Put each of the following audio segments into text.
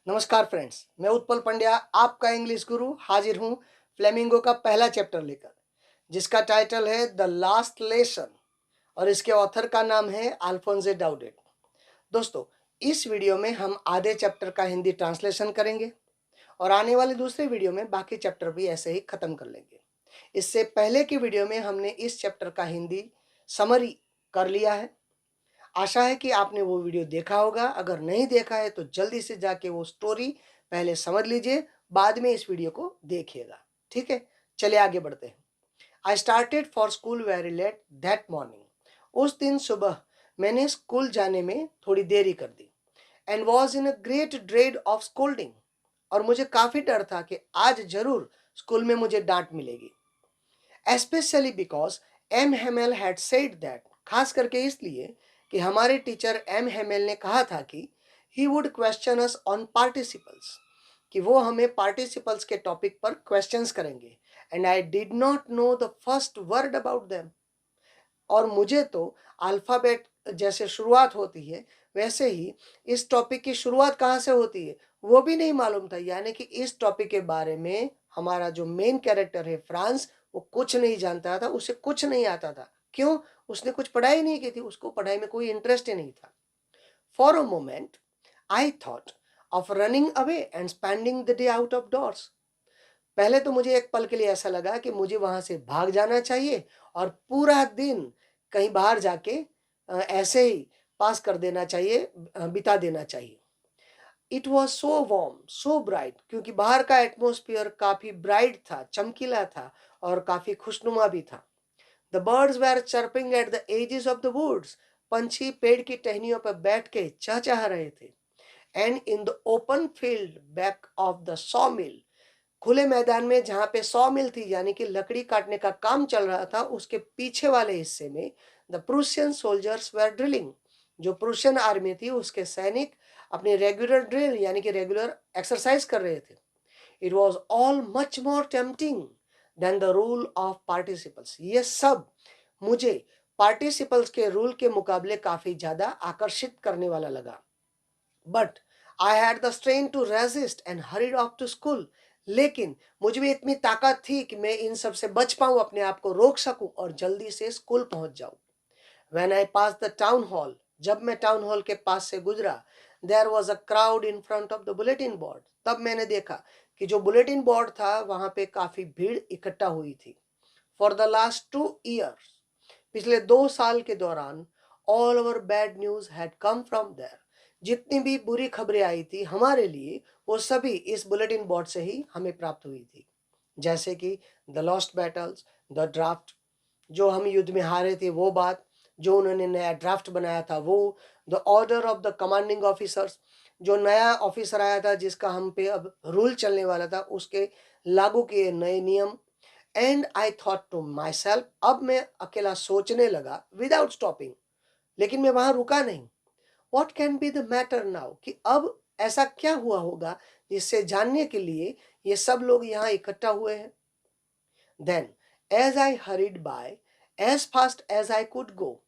नमस्कार फ्रेंड्स, मैं उत्पल पंड्या आपका इंग्लिश गुरु हाजिर हूँ फ्लेमिंगो का पहला चैप्टर लेकर, जिसका टाइटल है द लास्ट लेसन और इसके ऑथर का नाम है अल्फोंसे डाउडेट। दोस्तों, इस वीडियो में हम आधे चैप्टर का हिंदी ट्रांसलेशन करेंगे और आने वाले दूसरे वीडियो में बाकी चैप्टर भी ऐसे ही खत्म कर लेंगे। इससे पहले की वीडियो में हमने इस चैप्टर का हिंदी समरी कर लिया है। आशा है कि आपने वो वीडियो देखा होगा। अगर नहीं देखा है तो जल्दी से जाके वो स्टोरी पहले समझ लीजिए, बाद में इस वीडियो को देखिएगा। ठीक है, चलिए आगे बढ़ते हैं। I started for school very let that morning. उस दिन सुबह मैंने स्कूल जाने में थोड़ी देरी कर दी। And was in a great dread of scolding. और मुझे काफ़ी डर था कि आज जरूर स्कूल में मुझे डांट मिलेगी। Especially because M Hamel had said that. खास करके इसलिए कि हमारे टीचर एम हेमेल ने कहा था कि he would question us on participles, कि वो हमें पार्टिसिपल्स के टॉपिक पर क्वेश्चंस करेंगे। And I did not know the first word about them. और मुझे तो अल्फ़ाबेट जैसे शुरुआत होती है वैसे ही इस टॉपिक की शुरुआत कहाँ से होती है वो भी नहीं मालूम था। यानी कि इस टॉपिक के बारे में हमारा जो मेन कैरेक्टर है फ्रांस, वो कुछ नहीं जानता था, उसे कुछ नहीं आता था। क्यों? उसने कुछ पढ़ाई नहीं की थी, उसको पढ़ाई में कोई इंटरेस्ट ही नहीं था। For a moment I thought of running away and spending the day out of doors. पहले तो मुझे एक पल के लिए ऐसा लगा कि मुझे वहां से भाग जाना चाहिए और पूरा दिन कहीं बाहर जाके ऐसे ही पास कर देना चाहिए, बिता देना चाहिए। It was so warm so bright, क्योंकि बाहर का एटमोस्फियर काफी ब्राइट था, चमकीला था और काफी खुशनुमा भी था। The birds were chirping at the edges of the woods. पंछी पेड़ की टहनियों पर बैठ के चहचहा रहे थे। And in the open field back of the saw mill. खुले मैदान में जहां पे सॉ मिल थी, यानी कि लकड़ी काटने का काम चल रहा था, उसके पीछे वाले हिस्से में the Prussian soldiers were drilling. जो प्रूशियन आर्मी थी उसके सैनिक अपनी रेगुलर ड्रिल यानी कि रेगुलर एक्सरसाइज कर रहे थे। It was all much more tempting than the rule of participles. ये सब मुझे पार्टिसिपल्स के रूल के मुकाबले काफी ज्यादा आकर्षित करने वाला लगा। But I had the strain to resist and hurried off to school. लेकिन मुझ में इतनी ताकत थी कि मैं इन सब से बच पाऊं, अपने आप को रोक सकूं और जल्दी से स्कूल पहुंच जाऊं। When I pass the town hall, जब मैं टाउन हॉल के पास से गुजरा, there was a crowd in front of the bulletin board. तब मैंने देखा कि जो बुलेटिन बोर्ड था वहां पे काफी भीड़ इकट्ठा हुई थी। फॉर द लास्ट 2 years, पिछले 2 साल के दौरान, all over bad news had come from there. जितनी भी बुरी खबरें आई थी हमारे लिए, वो सभी इस बुलेटिन बोर्ड से ही हमें प्राप्त हुई थी। जैसे कि the lost battles, the draft, जो हम युद्ध में हारे थे वो बात, जो उन्होंने नया ड्राफ्ट बनाया था वो, the order of the commanding officers, जो नया ऑफिसर आया था जिसका हम पे अब रूल चलने वाला था, उसके लागू किए नए नियम। And I thought to myself, अब मैं अकेला सोचने लगा विदाउट स्टॉपिंग। लेकिन मैं वहां रुका नहीं। What can be the matter now, कि अब ऐसा क्या हुआ होगा जिससे जानने के लिए ये सब लोग यहाँ इकट्ठा हुए हैं। Then as I hurried by as fast as I could go,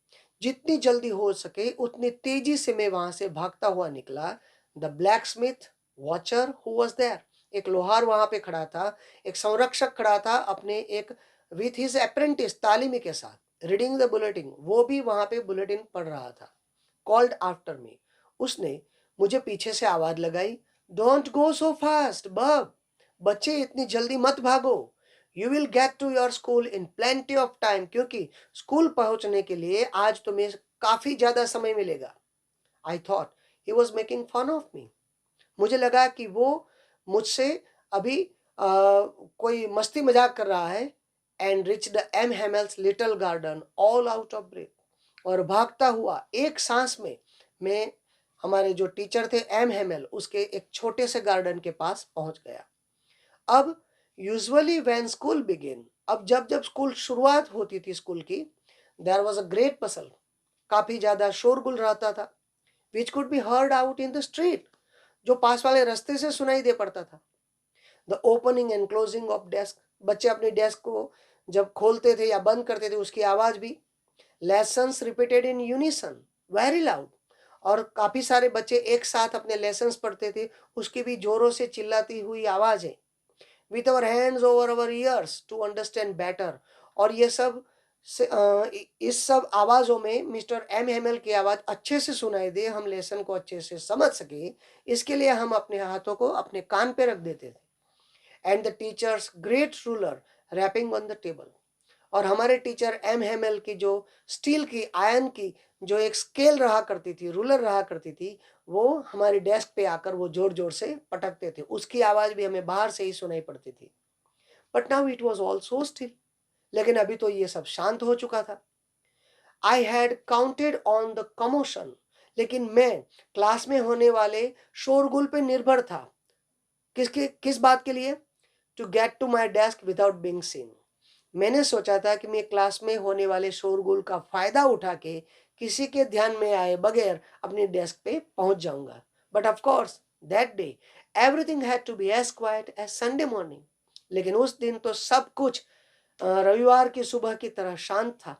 जितनी जल्दी हो सके उतनी तेजी से मैं वहां से भागता हुआ निकला। The blacksmith Wachter who was there, एक लोहार वहां पे खड़ा था, एक संरक्षक खड़ा था अपने एक विथ हिज अप्रेंटिस, तालीमी के साथ, रीडिंग द बुलेटिन, वो भी वहां पे बुलेटिन पढ़ रहा था। कॉल्ड आफ्टर मी, उसने मुझे पीछे से आवाज लगाई, डोंट गो सो फास्ट बब, बच्चे इतनी जल्दी मत भागो। You will get to your school in plenty of time, क्योंकि स्कूल पहुंचने के लिए आज तुम्हें काफी ज्यादा समय मिलेगा। I thought he was making fun of me. मुझे लगा कि वो मुझसे अभी कोई मस्ती मजाक कर रहा है। एंड रिच द एम हेमल्स little garden all out of breath, और भागता हुआ एक सांस में मैं हमारे जो टीचर थे एम हेमल, उसके एक छोटे से गार्डन के पास पहुंच गया। अब यूजुअली व्हेन स्कूल बिगिन, अब जब जब स्कूल शुरुआत होती थी स्कूल की, देयर वाज अ ग्रेट पसल, काफी ज्यादा शोरगुल रहता था, which could be heard out in the street, जो पास वाले रास्ते से सुनाई दे पड़ता था। The opening and closing of desk, बच्चे अपने डेस्क को जब खोलते थे या बंद करते थे उसकी आवाज भी। Lessons repeated in unison very loud, और काफ़ी सारे बच्चे एक साथ अपने लेसन्स पढ़ते थे, उसकी भी ज़ोरों से चिल्लाती हुई आवाज़ें। With our hands over our ears to understand better. और ये सब इस सब आवाज़ों में मिस्टर एम हेमल की आवाज़ अच्छे से सुनाई दे, हम लेसन को अच्छे से समझ सके, इसके लिए हम अपने हाथों को अपने कान पे रख देते थे। And the teachers great ruler rapping on the table. और हमारे टीचर एम हेमल की जो स्टील की, आयरन की जो एक स्केल रहा करती थी, रूलर रहा करती थी, वो हमारी डेस्क पे आकर वो जोर जोर से पटकते थे, उसकी आवाज़ भी हमें बाहर से ही सुनाई पड़ती थी। But now it was also still. लेकिन अभी तो ये सब शांत हो चुका था। I had counted on the commotion. लेकिन मैं क्लास में होने वाले शोरगुल पे निर्भर था। किस बात के लिए? To get to my desk without being seen. मैंने सोचा था कि मैं क्लास में होने वाले शोरगुल का फायदा उठा के किसी के ध्यान में आए बगैर अपनी डेस्क पे पहुंच जाऊंगा। But of course that day everything had to be as quiet as Sunday morning. लेकिन उस दिन तो सब कुछ रविवार की सुबह की तरह शांत था।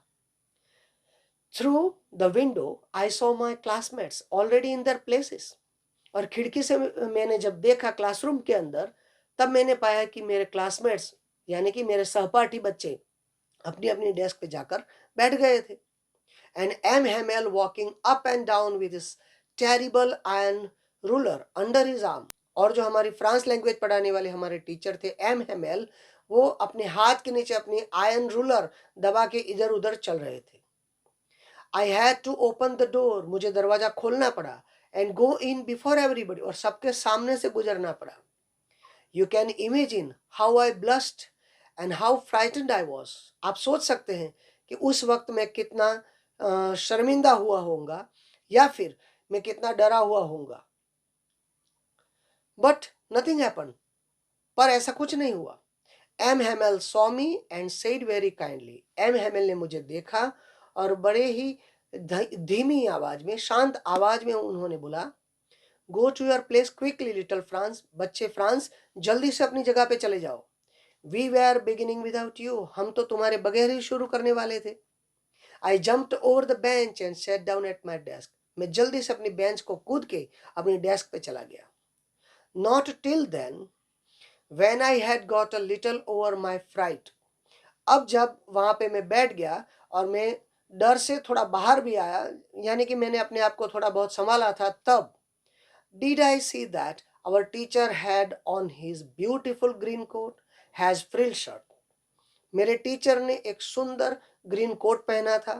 Through the window I saw my classmates already in their places. और खिड़की से मैंने जब देखा क्लासरूम के अंदर, तब मैंने पाया कि मेरे क्लासमेट्स यानी कि मेरे सहपाठी बच्चे अपनी अपनी डेस्क पे जाकर बैठ गए थे। And M Hamel walking up and down with his terrible iron ruler under his arm. और जो हमारी फ्रांस लैंग्वेज पढ़ाने वाले हमारे टीचर थे एम हेमेल, वो अपने हाथ के नीचे अपनी आयरन रूलर दबा के इधर उधर चल रहे थे। I had to open the door. मुझे दरवाजा खोलना पड़ा। And go in before everybody. और सबके सामने से गुजरना पड़ा। You can imagine how I blushed and how frightened I was. आप सोच सकते हैं कि उस वक्त मैं कितना शर्मिंदा हुआ होऊंगा या फिर मैं कितना डरा हुआ होऊंगा। But nothing happen. पर ऐसा कुछ नहीं हुआ। M Hamel saw me and said very kindly. M Hamel ने मुझे देखा और बड़े ही धीमी आवाज में, शांत आवाज में उन्होंने बोला, go to your place quickly little Franz. बच्चे फ्रांस, जल्दी से अपनी जगह पे चले जाओ। We were beginning without you. हम तो तुम्हारे बगैर ही शुरू करने वाले थे। I jumped over the bench and sat down at my desk. मैं जल्दी से अपनी बेंच को कूद के अपनी डेस्क पे चला गया। Not till then when I had got a little over my fright. अब जब वहां पे मैं बैठ गया और मैं डर से थोड़ा बाहर भी आया, यानी कि मैंने अपने आप को थोड़ा बहुत संभाला था, तब did I see that our teacher had on his beautiful green coat has frill shirt। मेरे टीचर ने एक सुंदर ग्रीन कोट पहना था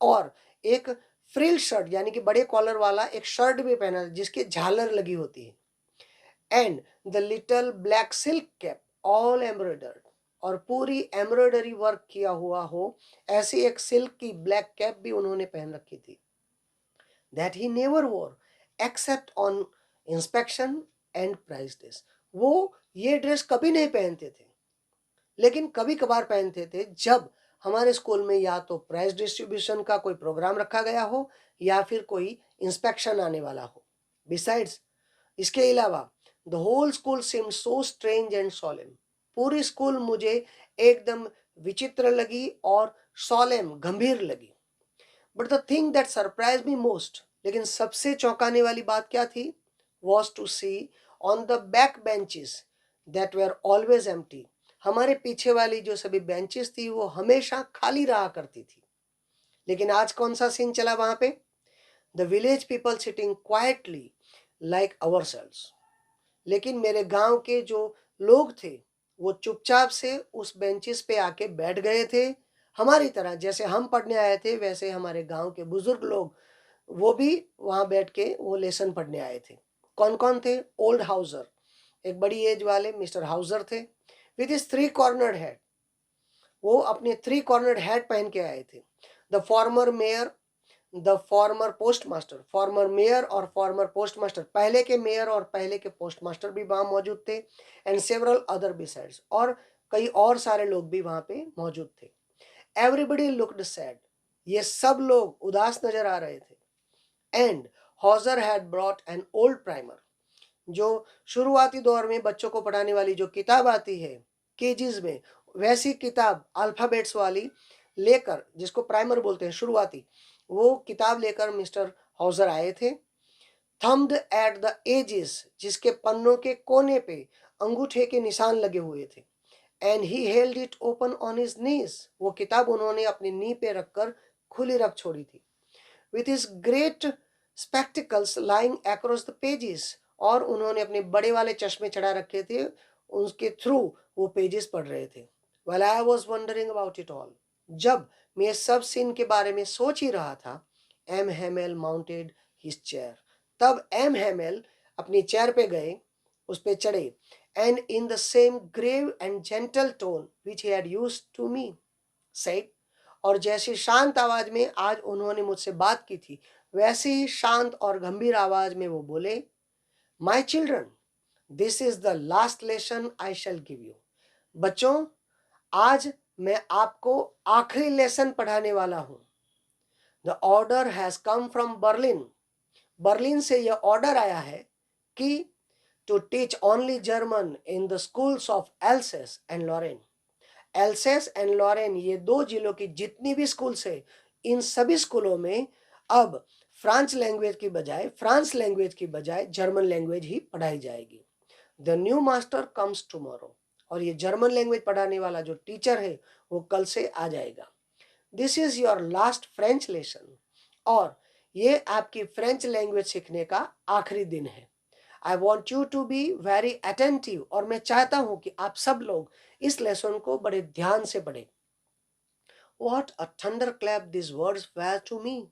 और एक फ्रिल शर्ट यानी कि बड़े कॉलर वाला एक शर्ट भी पहना था जिसकी झालर लगी होती है। And the little black silk cap all embroidered. और पूरी एम्ब्रॉयडरी वर्क किया हुआ हो ऐसी एक सिल्क की ब्लैक कैप भी उन्होंने पहन रखी थी। That he never wore except on inspection and prize dress. वो ये ड्रेस कभी नहीं पहनते थे, लेकिन कभी कभार पहनते थे जब हमारे स्कूल में या तो प्राइज डिस्ट्रीब्यूशन का कोई प्रोग्राम रखा गया हो या फिर कोई इंस्पेक्शन आने वाला हो। बिसाइड्स, इसके अलावा the whole school seemed so strange and solemn. पूरी स्कूल मुझे एकदम विचित्र लगी और सॉलेम, गंभीर लगी। But the thing that surprised me most, लेकिन सबसे चौंकाने वाली बात क्या थी? Was to see on the back benches that were always empty. हमारे पीछे वाली जो सभी बेंचेस थी वो हमेशा खाली रहा करती थी। लेकिन आज कौन सा सीन चला वहां पे? The village people sitting quietly like ourselves. लेकिन मेरे गांव के जो लोग थे वो चुपचाप से उस बेंचेस पे आके बैठ गए थे, हमारी तरह। जैसे हम पढ़ने आए थे वैसे हमारे गांव के बुजुर्ग लोग वो भी वहां बैठ के वो लेसन पढ़ने आए थे। कौन कौन थे? ओल्ड हाउसर, एक बड़ी एज वाले मिस्टर हाउसर थे, विद इज 3 कॉर्नर्ड हेड। वो अपने 3 कॉर्नर्ड हेड पहन के आए थे। The former mayor, the former post master. Farmer mayor और फॉर्मर पोस्ट मास्टर, पहले के मेयर और पहले के पोस्ट मास्टर भी वहां मौजूद थे। एंड सेवरल अदर बिसाइड्स, और कई और सारे लोग भी वहां पे मौजूद थे। Everybody looked sad. ये सब लोग उदास नजर आ रहे थे। And Hauser had brought an old primer. जो शुरुआती दौर में बच्चों को पढ़ाने वाली जो किताब आती है केजीज में, वैसी किताब अल्फाबेट्स वाली लेकर, जिसको प्राइमर बोलते हैं, शुरुआती, वो किताब लेकर मिस्टर हॉजर आए थे। थम्ब्ड एट द एजेस, जिसके पन्नों के कोने पे अंगूठे के निशान लगे हुए थे। And he held it open on his knees, वो किताब उन्होंने अपनी नी पे रखकर खुली रख छोड़ी थी। With his great spectacles lying across the pages, और उन्होंने अपने बड़े वाले चश्मे चढ़ा रखे थे, उसके थ्रू वो पेजेस पढ़ रहे थे। While I was wondering about it all, जब मैं सब सीन के बारे में सोच ही रहा था, M Hamel mounted his chair, तब एम हेमेल अपनी चेयर पे गए, उस पे चढ़े। And in the same grave and gentle tone which he had used to me said, और जैसी शांत आवाज में आज उन्होंने मुझसे बात की थी, वैसे ही शांत और गंभीर आवाज में वो बोले, my children, this is the last lesson I shall give you. बच्चों, आज मैं आपको आखिरी लेसन पढ़ाने वाला हूं। The order has come from Berlin, Berlin से यह ऑर्डर आया है कि to teach only German in the schools of Alsace and Lorraine. Alsace and Lorraine, ये दो जिलों की जितनी भी स्कूल्स है, इन सभी स्कूलों में अब फ्रांस लैंग्वेज की बजाय जर्मन लैंग्वेज ही पढ़ाई जाएगी। The new master comes tomorrow, और ये जर्मन लैंग्वेज पढ़ाने वाला जो टीचर है वो कल से आ जाएगा। This is your last French lesson, और ये आपकी फ्रेंच लैंग्वेज सीखने का आखिरी दिन है। I want you to be very attentive, और मैं चाहता हूं कि आप सब लोग इस लेसन को बड़े ध्यान से पढ़ें। What a thunder clap this words were to me,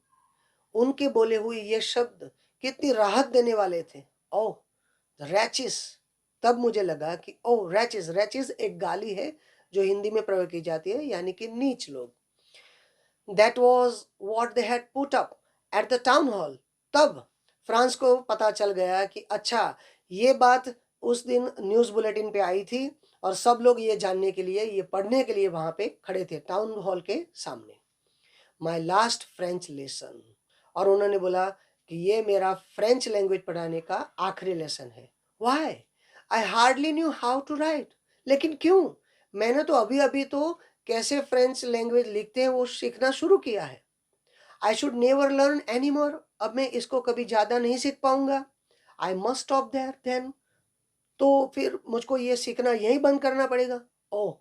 उनके बोले हुए ये शब्द कितनी राहत देने वाले थे। ओह रैचिस, तब मुझे लगा कि ओह रैचिस, रैचिस एक गाली है जो हिंदी में प्रयोग की जाती है, यानी कि नीच लोग। That was what they had put up at the town hall, तब फ्रांस को पता चल गया कि अच्छा ये बात उस दिन न्यूज बुलेटिन पे आई थी, और सब लोग ये जानने के लिए, ये पढ़ने के लिए वहां पे खड़े थे टाउन हॉल के सामने। माई लास्ट फ्रेंच लेसन, और उन्होंने बोला कि ये मेरा फ्रेंच लैंग्वेज पढ़ाने का आखिरी लेसन है। Why I hardly knew how to write, लेकिन क्यों, मैंने तो अभी अभी तो कैसे फ्रेंच लैंग्वेज लिखते हैं वो सीखना शुरू किया है। I should never learn any more, अब मैं इसको कभी ज़्यादा नहीं सीख पाऊंगा। I must stop there then, तो फिर मुझको ये सीखना यही बंद करना पड़ेगा। Oh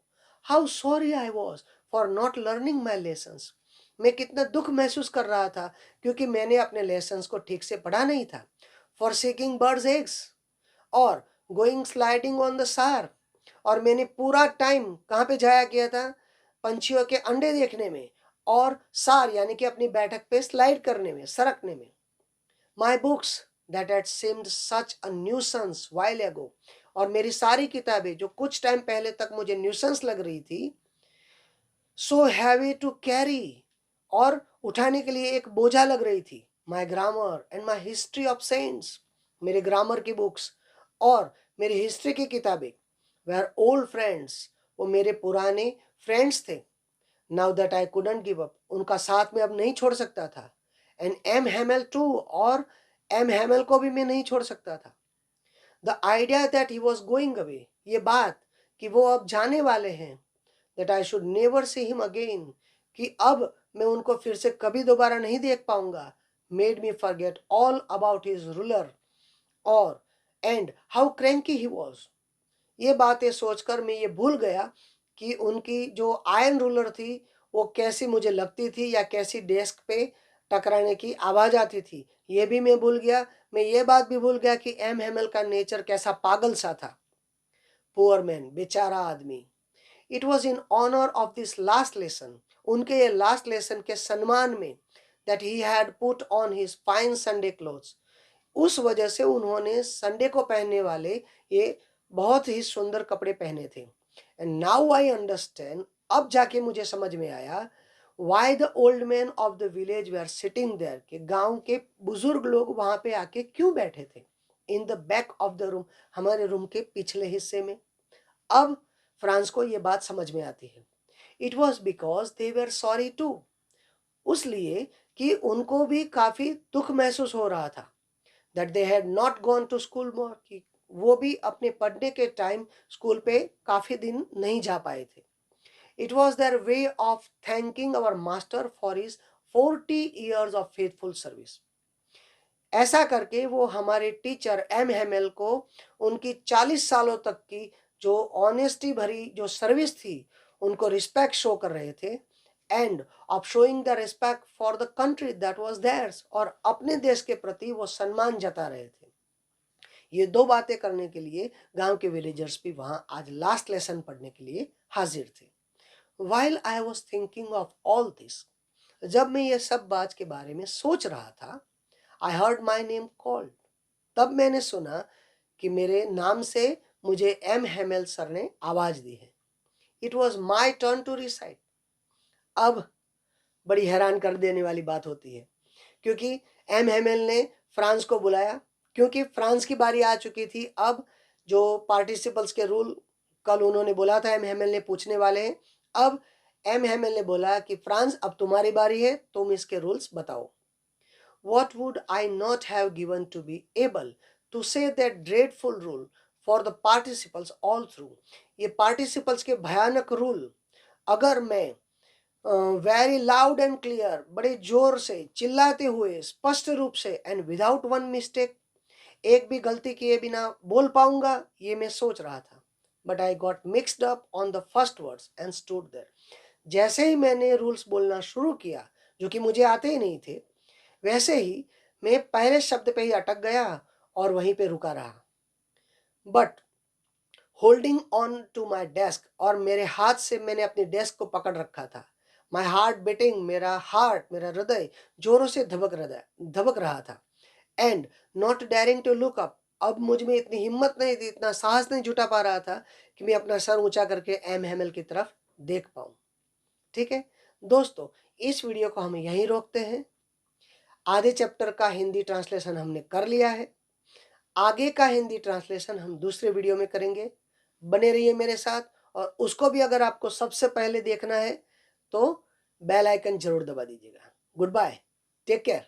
how sorry I was for not learning my lessons, मैं कितना दुख महसूस कर रहा था क्योंकि मैंने अपने लेसन्स को ठीक से पढ़ा नहीं था। फॉर सीकिंग बर्ड्स एग्स, और गोइंग स्लाइडिंग ऑन द सार, और मैंने पूरा टाइम कहाँ पे जाया किया था, पंछियों के अंडे देखने में, और सार यानी कि अपनी बैठक पे स्लाइड करने में, सरकने में। My books that had seemed such a nuisance while एगो, और मेरी सारी किताबें जो कुछ टाइम पहले तक मुझे न्यूसेंस लग रही थी, सो हैवी टू कैरी, और उठाने के लिए एक बोझा लग रही थी। My grammar and my history of saints, मेरे ग्रामर की बुक्स और मेरी हिस्ट्री की किताबें, वेर ओल्ड फ्रेंड्स, वो मेरे पुराने फ्रेंड्स थे। Now that I couldn't give up, उनका साथ में अब नहीं छोड़ सकता था। एंड एम हेमल टू, और एम हेमल को भी मैं नहीं छोड़ सकता था। The idea that he was going away, ये बात कि वो अब जाने वाले हैं, that I should never see him again, कि अब मैं उनको फिर से कभी दोबारा नहीं देख पाऊंगा, made me forget all about his ruler, और and how cranky he was. ये बातें सोचकर मैं ये भूल गया कि उनकी जो आयरन रूलर थी वो कैसी मुझे लगती थी, या कैसी डेस्क पे टकराने की आवाज आती थी, ये भी मैं भूल गया। मैं ये बात भी भूल गया कि एम हेमल का नेचर कैसा पागल सा था। पुअर मैन, बेचारा आदमी। It was in honour of this last lesson, उनके ये लास्ट लेसन के सम्मान में, that he had put on his fine Sunday clothes, उस वजह से उन्होंने संडे को पहनने वाले ये बहुत ही सुंदर कपड़े पहने थे। एंड नाउ आई अंडरस्टैंड, अब जाके मुझे समझ में आया, why the old man of the village were sitting there, के गांव के बुजुर्ग लोग वहां पे आके क्यों बैठे थे, in the back of the room, हमारे रूम के पिछले हिस्से में। अब फ्रांस को ये बात समझ में आती है। It was because they were sorry too, उसलिए कि उनको भी काफी दुख महसूस हो रहा था, that they had not gone to school more, कि वो भी अपने पढ़ने के टाइम स्कूल पे काफी दिन नहीं जा पाए थे। It was their way of thanking our master for his 40 years of faithful service, ऐसा करके वो हमारे टीचर एम हेमेल को उनकी 40 सालों तक की जो ऑनेस्टी भरी जो सर्विस थी उनको रिस्पेक्ट शो कर रहे थे, and of showing the respect for the country that was theirs, और अपने देश के प्रति वो सम्मान जता रहे थे। ये दो बातें करने के लिए गांव के विलेजर्स भी वहां आज लास्ट लेसन पढ़ने के लिए हाजिर थे। While I was thinking of all this, जब मैं ये सब बात के बारे में सोच रहा था, I heard my name called. तब मैंने सुना कि मेरे नाम से मुझे एम हेमेल सर ने आवाज दी है। It was my turn to recite. अब बड़ी हैरान कर देने वाली बात होती है, क्योंकि एम हेमेल ने फ्रांस को बुलाया, क्योंकि फ्रांस की बारी आ चुकी थी। अब जो पार्टिसिपल्स के रूल कल उन्होंने बोला था एम हेमेल ने पूछने वाले हैं, अब एम हेमेल ने बोला कि फ्रांस अब तुम्हारी बारी है, तुम इसके रूल्स बताओ। What would I not have given to be able to say that dreadful rule for the participles all through? ये participles के भयानक रूल अगर मैं वेरी लाउड एंड क्लियर, बड़े जोर से चिल्लाते हुए स्पष्ट रूप से एंड विदाउट वन मिस्टेक, एक भी गलती किए बिना बोल पाऊंगा, ये मैं सोच रहा था। But I got mixed up on the first words and stood there. जैसे ही मैंने रूल्स बोलना शुरू किया, जो कि मुझे आते ही नहीं थे, वैसे ही मैं पहले शब्द पे ही अटक गया और वहीं पे रुका रहा। But holding on to my desk, और मेरे हाथ से मैंने अपनी डेस्क को पकड़ रखा था। माई हार्ट बीटिंग, मेरा हृदय जोरों से धबक रहा था। And not daring to look up, अब मुझ में इतनी हिम्मत नहीं थी, इतना साहस नहीं जुटा पा रहा था कि मैं अपना सर ऊंचा करके एम हेमेल की तरफ देख पाऊं। ठीक है दोस्तों, इस वीडियो को हम यहीं रोकते हैं। आधे चैप्टर का हिंदी ट्रांसलेशन हमने कर लिया है, आगे का हिंदी ट्रांसलेशन हम दूसरे वीडियो में करेंगे। बने रहिए मेरे साथ, और उसको भी अगर आपको सबसे पहले देखना है तो बेल आइकन जरूर दबा दीजिएगा। Goodbye, take care.